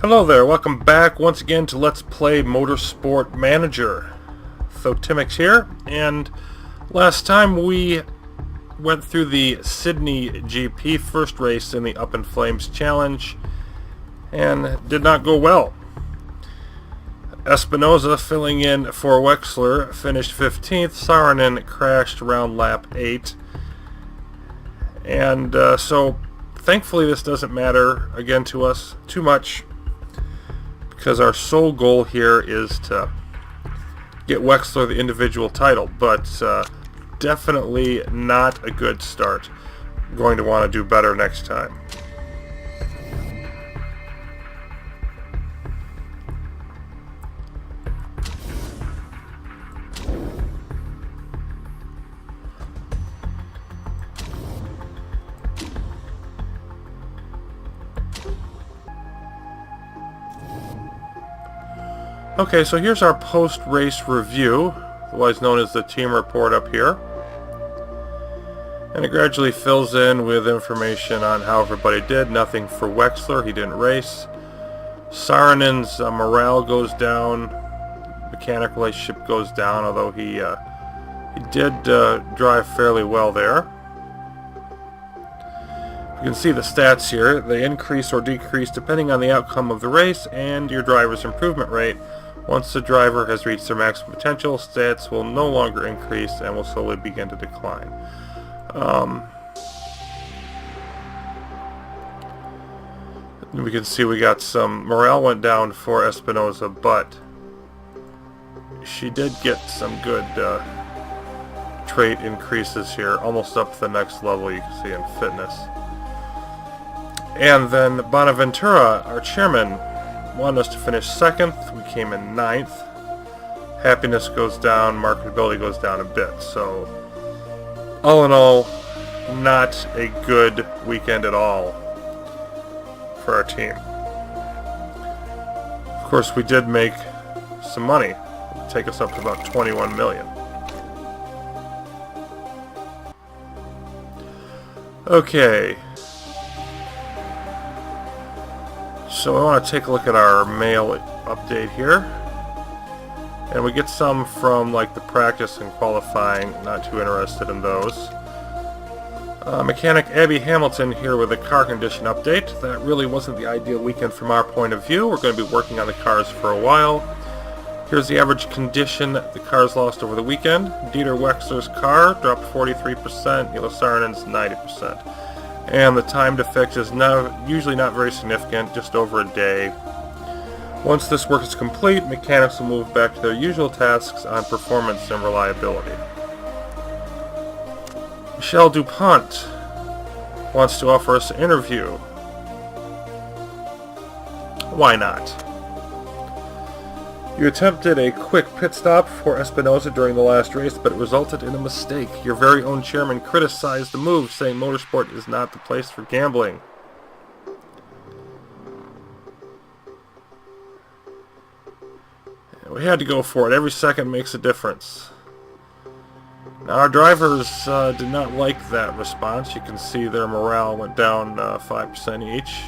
Hello there, welcome back once again to Let's Play Motorsport Manager. Timix here, and last time we went through the Sydney GP first race in the Up in Flames Challenge, and did not go well. Espinosa, filling in for Wexler, finished 15th. Saarinen crashed around lap 8. And so, thankfully this doesn't matter, again, to us too much, because our sole goal here is to get Wexler the individual title, but definitely not a good start. Going to want to do better next time. Okay, so here's our post-race review, otherwise known as the team report up here. And it gradually fills in with information on how everybody did. Nothing for Wexler, he didn't race. Saarinen's morale goes down, mechanic relationship goes down, although he did drive fairly well there. You can see the stats here. They increase or decrease depending on the outcome of the race and your driver's improvement rate. Once the driver has reached their maximum potential, stats will no longer increase and will slowly begin to decline. We can see we got some morale went down for Espinosa, but she did get some good trait increases here, almost up to the next level you can see in fitness. And then Bonaventura, our chairman, wanted us to finish 2nd. We came in 9th. Happiness goes down, marketability goes down a bit. So, all in all, not a good weekend at all for our team. Of course, we did make some money. It'll take us up to about 21 million. Okay. So I want to take a look at our mail update here. And we get some from like the practice and qualifying, not too interested in those. Mechanic Abby Hamilton here with a car condition update. That really wasn't the ideal weekend from our point of view. We're going to be working on the cars for a while. Here's the average condition the cars lost over the weekend. Dieter Wexler's car dropped 43%, Nilo Saarinen's 90%. And the time to fix is usually not very significant, just over a day. Once this work is complete, mechanics will move back to their usual tasks on performance and reliability. Michel DuPont wants to offer us an interview. Why not? You attempted a quick pit stop for Espinosa during the last race, but it resulted in a mistake. Your very own chairman criticized the move, saying motorsport is not the place for gambling. We had to go for it. Every second makes a difference. Now, our drivers did not like that response. You can see their morale went down 5% each.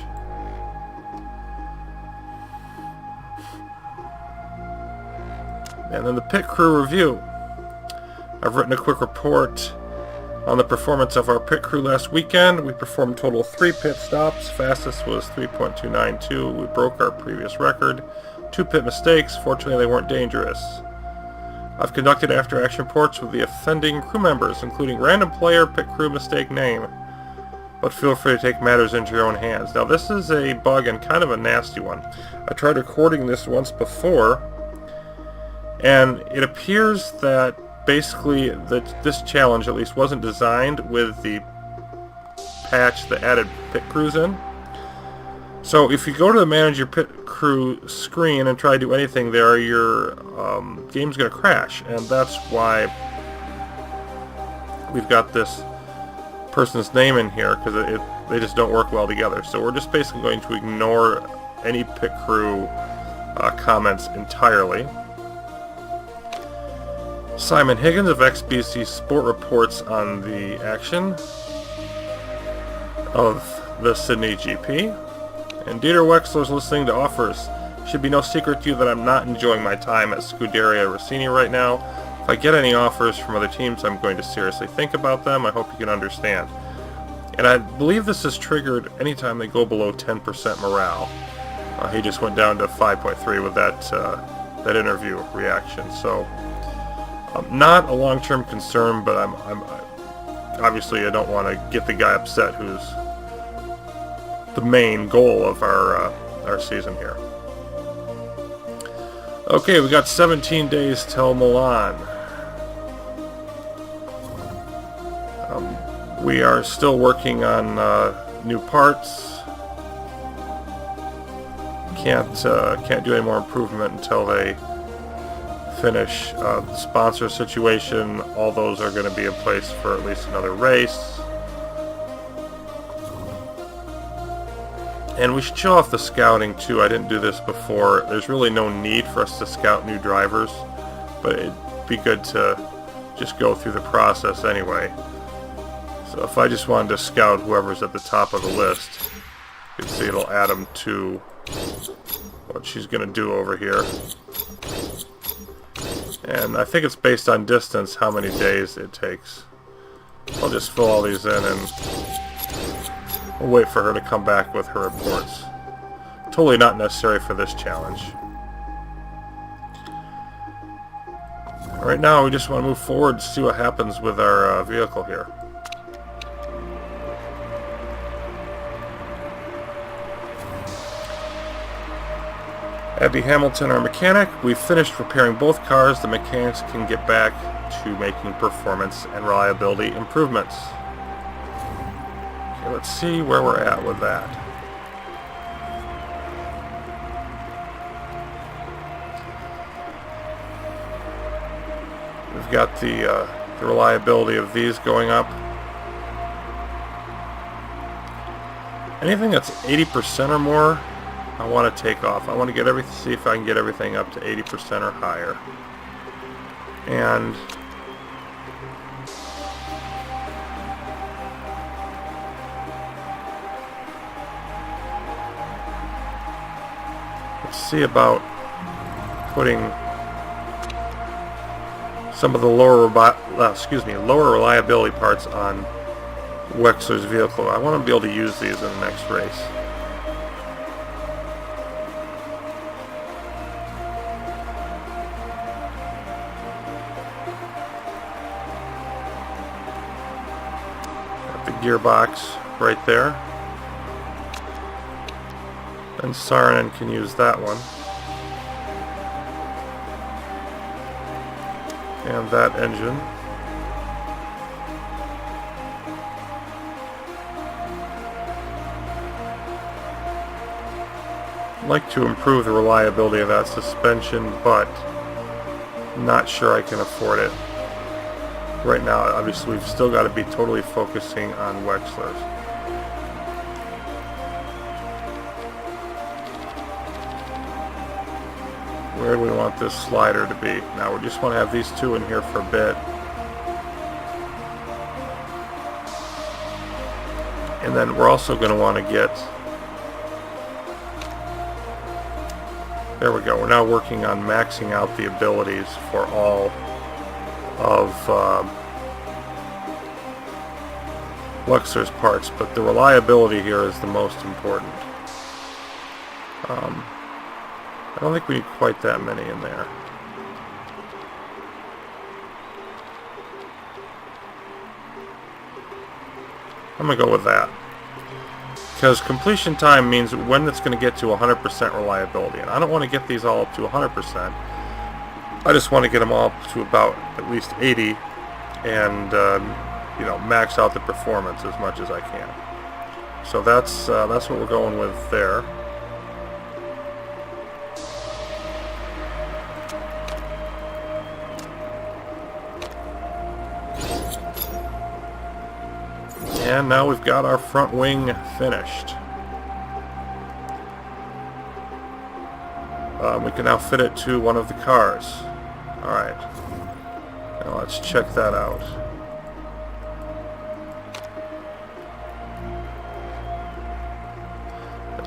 And then the pit crew review. I've written a quick report on the performance of our pit crew last weekend. We performed a total of 3 pit stops. Fastest was 3.292. We broke our previous record. 2 pit mistakes. Fortunately, they weren't dangerous. I've conducted after-action reports with the offending crew members, including random player, pit crew mistake name. But feel free to take matters into your own hands. Now, this is a bug and kind of a nasty one. I tried recording this once before, and it appears that basically this challenge at least wasn't designed with the patch that added pit crews in. So if you go to the manage your pit crew screen and try to do anything there, your game's going to crash, and that's why we've got this person's name in here, because they just don't work well together. So we're just basically going to ignore any pit crew comments entirely. Simon Higgins of XBC Sport reports on the action of the Sydney GP. And Dieter Wexler's listening to offers. Should be no secret to you that I'm not enjoying my time at Scuderia Rossini right now. If I get any offers from other teams, I'm going to seriously think about them. I hope you can understand. And I believe this is triggered anytime they go below 10% morale. He just went down to 5.3 with that interview reaction. So not a long-term concern, but I'm obviously I don't want to get the guy upset who's the main goal of our season here. Okay, we got 17 days till Milan. We are still working on new parts. Can't do any more improvement until they finish the sponsor situation. All those are going to be in place for at least another race. And we should show off the scouting too. I didn't do this before. There's really no need for us to scout new drivers, but it'd be good to just go through the process anyway. So if I just wanted to scout whoever's at the top of the list, you can see it'll add them to what she's going to do over here. And I think it's based on distance how many days it takes. I'll just fill all these in and we'll wait for her to come back with her reports. Totally not necessary for this challenge. Right now we just want to move forward to see what happens with our vehicle here. Abby Hamilton, our mechanic, we've finished repairing both cars. The mechanics can get back to making performance and reliability improvements. Okay, let's see where we're at with that. We've got the reliability of these going up. Anything that's 80% or more, I want to take off. I want to get everything, see if I can get everything up to 80% or higher. And let's see about putting some of the lower reliability parts on Wexler's vehicle. I want to be able to use these in the next race. Gearbox right there, and Saarinen can use that one, and that engine. I'd like to improve the reliability of that suspension, but not sure I can afford it. Right now, obviously, we've still got to be totally focusing on Wexler's. Where do we want this slider to be? Now, we just want to have these two in here for a bit. And then we're also going to want to get... There we go. We're now working on maxing out the abilities for all of Wexler's parts, but the reliability here is the most important. I don't think we need quite that many in there. I'm going to go with that. Because completion time means when it's going to get to 100% reliability. And I don't want to get these all up to 100%. I just want to get them all up to about at least 80 and you know, max out the performance as much as I can. So that's what we're going with there. And now we've got our front wing finished. We can now fit it to one of the cars. Alright. Now let's check that out.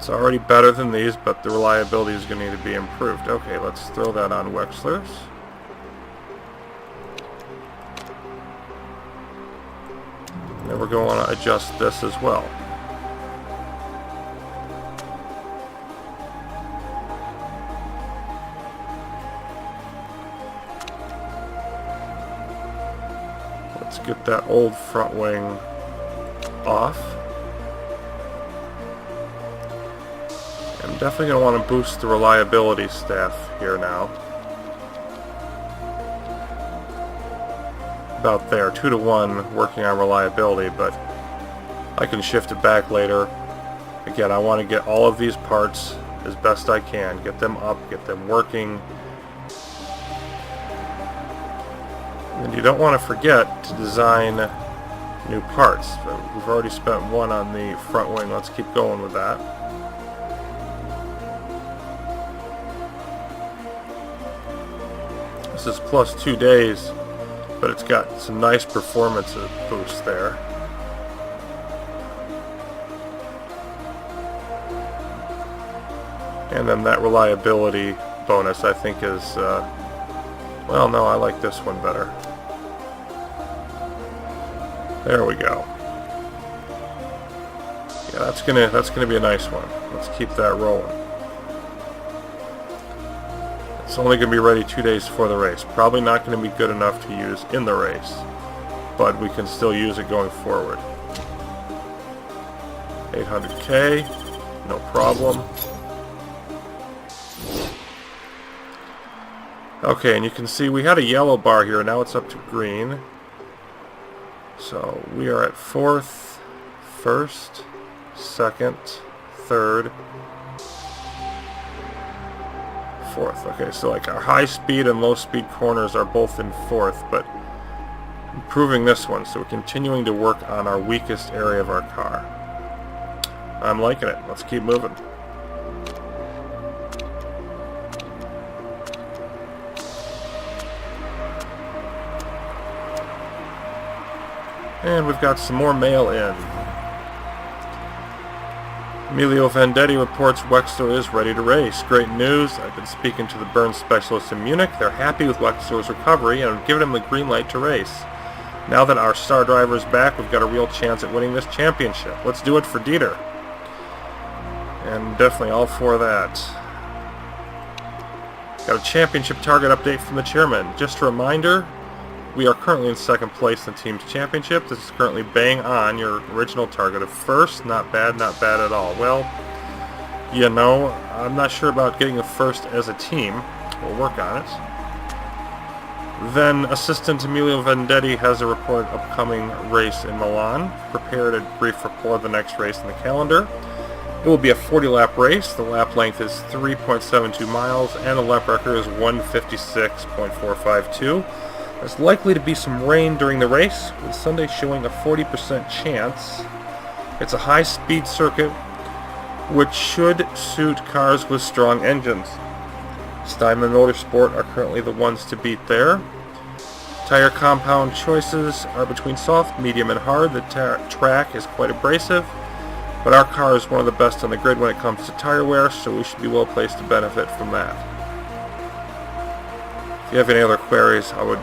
It's already better than these, but the reliability is going to need to be improved. Okay, let's throw that on Wexler's. And we're going to want to adjust this as well. Let's get that old front wing off. I'm definitely going to want to boost the reliability staff here now. About there, 2 to 1 working on reliability, but I can shift it back later. Again, I want to get all of these parts as best I can, get them up, get them working. And you don't want to forget to design new parts. We've already spent 1 on the front wing. Let's keep going with that. This is plus 2 days, but it's got some nice performance boosts there. And then that reliability bonus I think is, well, no, I like this one better. There we go. Yeah, that's gonna be a nice one. Let's keep that rolling. It's only going to be ready 2 days before the race. Probably not going to be good enough to use in the race, but we can still use it going forward. 800K, no problem. Okay, and you can see we had a yellow bar here, now it's up to green. So we are at 4th, 1st, 2nd, 3rd, 4th. Okay, so like our high speed and low speed corners are both in 4th, but improving this one, so we're continuing to work on our weakest area of our car. I'm liking it. Let's keep moving. And we've got some more mail in. Emilio Vendetti reports Wexler is ready to race. Great news. I've been speaking to the burn specialist in Munich. They're happy with Wexler's recovery and have given him the green light to race. Now that our star driver is back, we've got a real chance at winning this championship. Let's do it for Dieter. And definitely all for that. Got a championship target update from the chairman. Just a reminder, we are currently in 2nd place in the team's championship. This is currently bang on your original target of 1st. Not bad at all. Well, you know, I'm not sure about getting a 1st as a team. We'll work on it. Then assistant Emilio Vendetti has a reported upcoming race in Milan. Prepared a brief report of the next race in the calendar. It will be a 40-lap race. The lap length is 3.72 miles, and the lap record is 156.452. There's likely to be some rain during the race, with Sunday showing a 40% chance. It's a high-speed circuit, which should suit cars with strong engines. Steinman Motorsport are currently the ones to beat there. Tire compound choices are between soft, medium, and hard. The track is quite abrasive, but our car is one of the best on the grid when it comes to tire wear, so we should be well placed to benefit from that. If you have any other queries, I would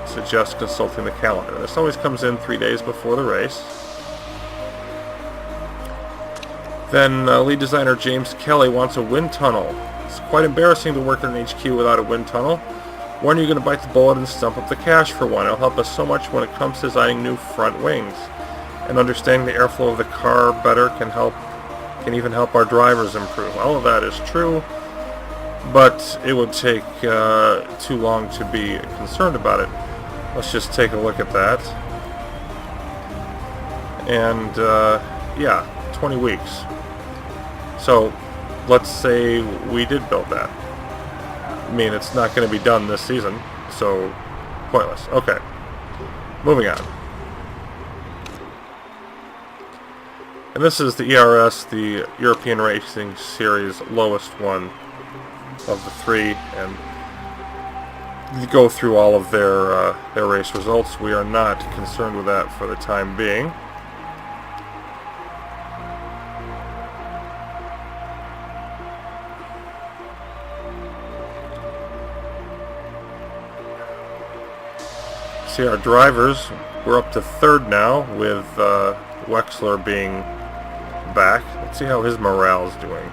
suggest consulting the calendar. This always comes in 3 days before the race. Then lead designer James Kelly wants a wind tunnel. It's quite embarrassing to work in an HQ without a wind tunnel. When are you going to bite the bullet and stump up the cash for one? It'll help us so much when it comes to designing new front wings. And understanding the airflow of the car better can even help our drivers improve. All of that is true, but it would take too long to be concerned about it. Let's just take a look at that. And yeah, 20 weeks. So let's say we did build that. I mean, it's not going to be done this season, so pointless. Okay, moving on. And this is the ERS, the European Racing Series lowest one of the 3, and you go through all of their race results. We are not concerned with that for the time being. See our drivers. We're up to third now with Wexler being back. Let's see how his morale is doing.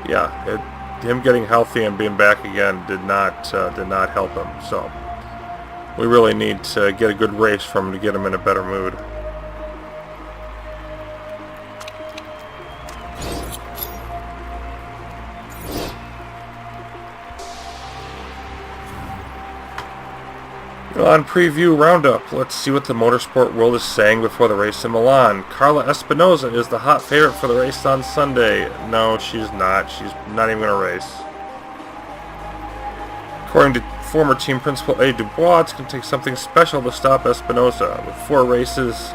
Yeah, him getting healthy and being back again did not help him. So we really need to get a good race from him to get him in a better mood. Milan preview roundup. Let's see what the motorsport world is saying before the race in Milan. Carla Espinosa is the hot favorite for the race on Sunday. No, she's not. She's not even going to race. According to former team principal Eddie Dubois, it's going to take something special to stop Espinosa. With 4 races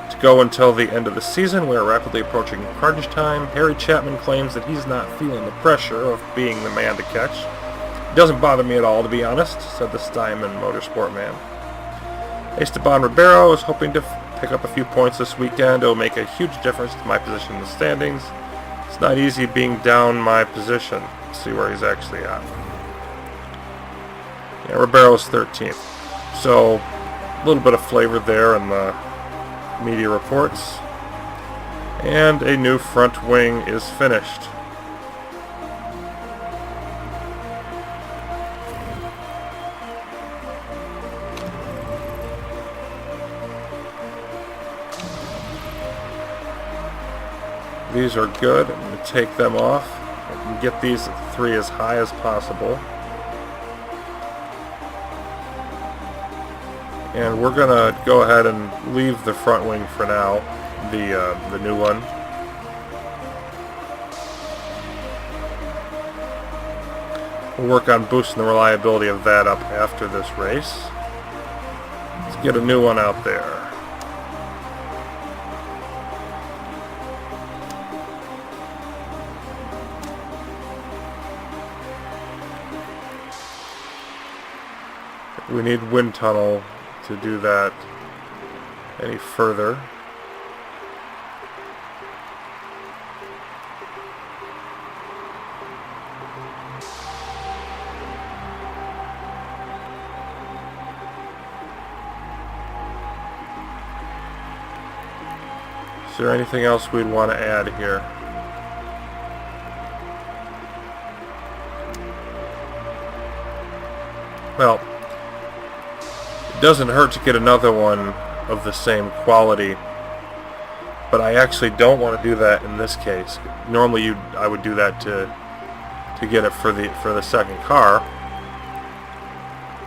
to go until the end of the season, we are rapidly approaching crunch time. Harry Chapman claims that he's not feeling the pressure of being the man to catch. Doesn't bother me at all, to be honest, said the Steinman Motorsport man. Esteban Ribeiro is hoping to pick up a few points this weekend. It will make a huge difference to my position in the standings. It's not easy being down my position. Let's see where he's actually at. Yeah, Ribeiro's 13th. So, a little bit of flavor there in the media reports. And a new front wing is finished. These are good. I'm going to take them off and get these 3 as high as possible. And we're going to go ahead and leave the front wing for now, the new one. We'll work on boosting the reliability of that up after this race. Let's get a new one out there. We need wind tunnel to do that any further. Is there anything else we'd want to add here? Well, it doesn't hurt to get another one of the same quality, but I actually don't want to do that in this case. Normally I would do that to get it for the second car,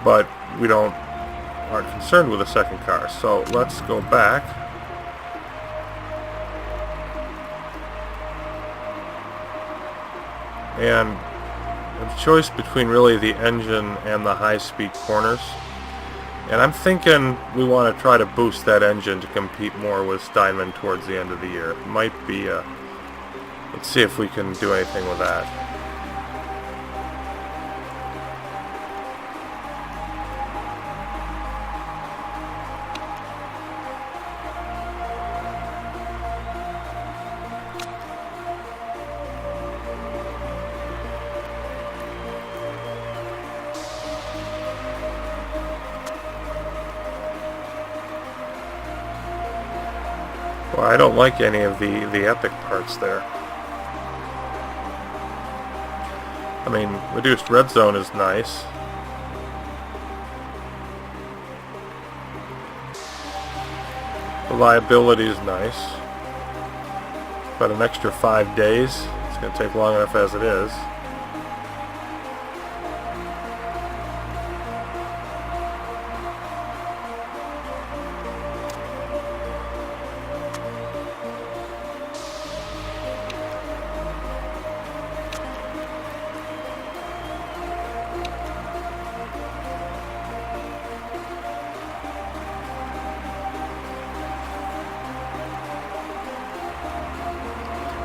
but we aren't concerned with the second car. So let's go back. And a choice between really the engine and the high-speed corners. And I'm thinking we want to try to boost that engine to compete more with Steinman towards the end of the year. It might be let's see if we can do anything with that. Well, I don't like any of the epic parts there. I mean, reduced red zone is nice. Reliability is nice. But an extra 5 days, it's going to take long enough as it is.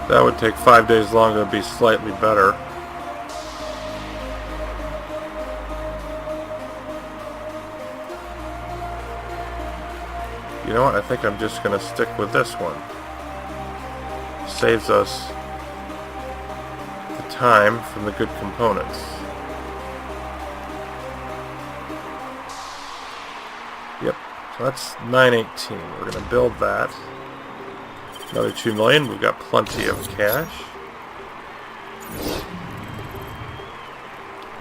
That would take 5 days longer to be slightly better. You know what? I think I'm just going to stick with this one. Saves us the time from the good components. So that's 918. We're going to build that. Another 2 million. We've got plenty of cash.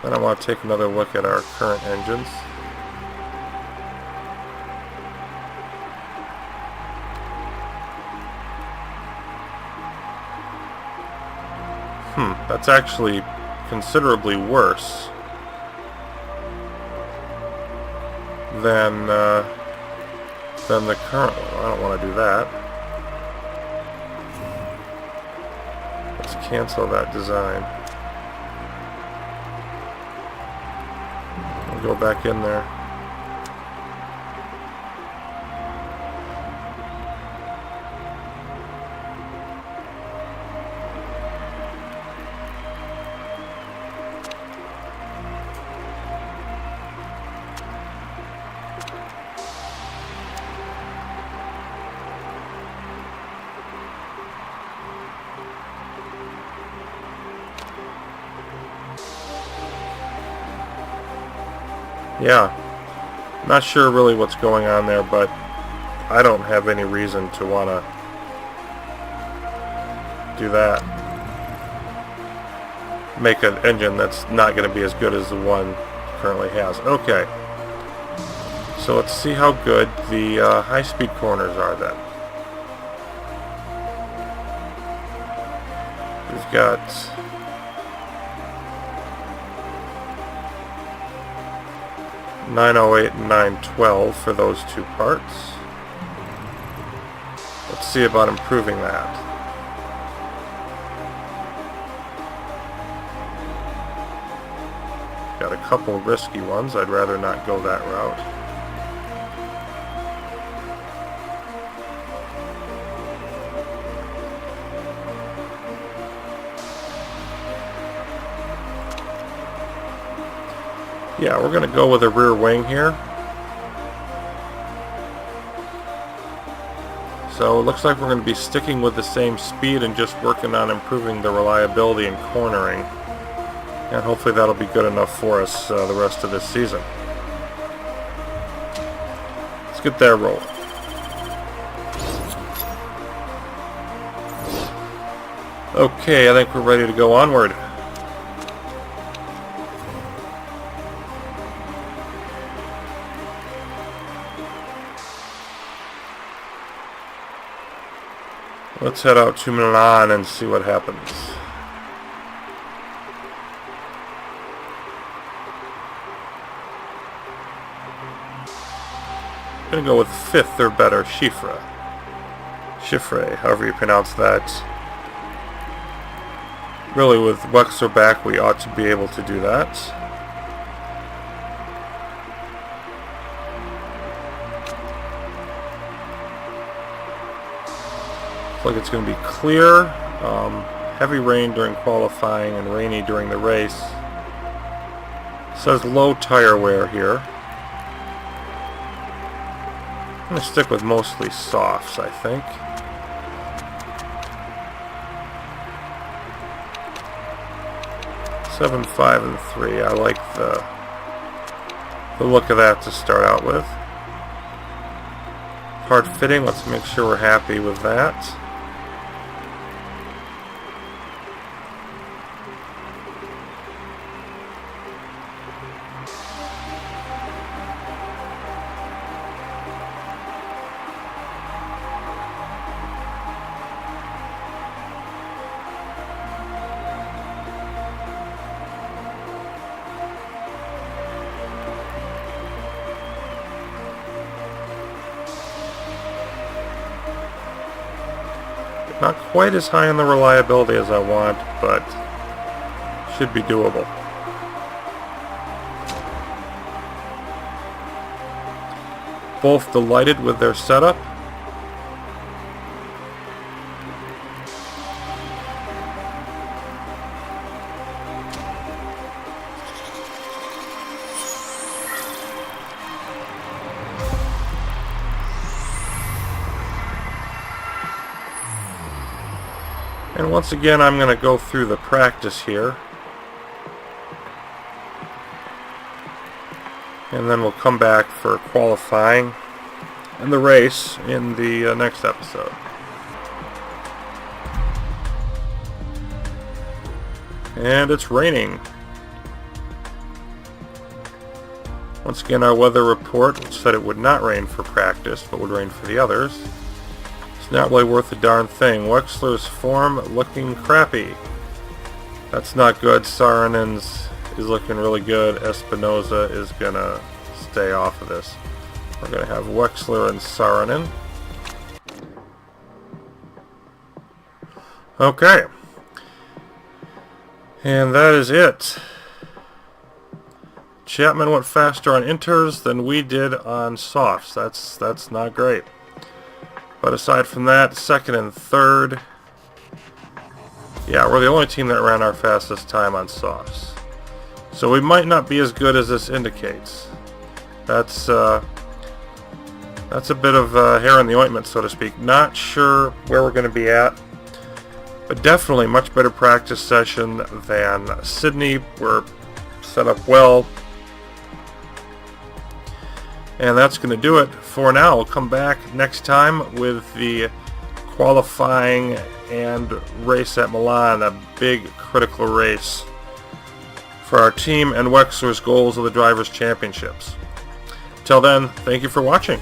Then I want to take another look at our current engines. That's actually considerably worse than the current one. I don't want to do that. Let's cancel that design. I'll go back in there. Yeah, not sure really what's going on there, but I don't have any reason to want to do that. Make an engine that's not going to be as good as the one currently has. Okay, so let's see how good the high-speed corners are then. We've got 908 and 912 for those two parts. Let's see about improving that. Got a couple risky ones. I'd rather not go that route. Yeah, we're going to go with a rear wing here. So it looks like we're going to be sticking with the same speed and just working on improving the reliability and cornering. And hopefully that'll be good enough for us the rest of this season. Let's get that rolling. Okay, I think we're ready to go onward. Let's head out to Milan and see what happens. I'm going to go with 5th or better, Chiffre, however you pronounce that. Really, with Wexler back, we ought to be able to do that. Like it's going to be clear, heavy rain during qualifying and rainy during the race. It says low tire wear here. I'm going to stick with mostly softs, I think. Seven, 5, and 3. I like the look of that to start out with. Hard fitting, let's make sure we're happy with that. Not quite as high on the reliability as I want, but should be doable. Both delighted with their setup. And once again, I'm going to go through the practice here. And then we'll come back for qualifying. and the race in the next episode. And it's raining. Once again, our weather report said it would not rain for practice, but would rain for the others. It's not really worth a darn thing. Wexler's form looking crappy. That's not good. Saarinen's is looking really good. Espinosa is going to stay off of this. We're going to have Wexler and Saarinen. Okay. And that is it. Chapman went faster on inters than we did on softs. That's not great. But aside from that, second and third, yeah, we're the only team that ran our fastest time on softs. So we might not be as good as this indicates. That's a bit of hair in the ointment, so to speak. Not sure where we're going to be at, but definitely much better practice session than Sydney. We're set up well. And that's going to do it for now. We'll come back next time with the qualifying and race at Milan, a big critical race for our team and Wexler's goals of the Drivers' Championships. Till then, thank you for watching.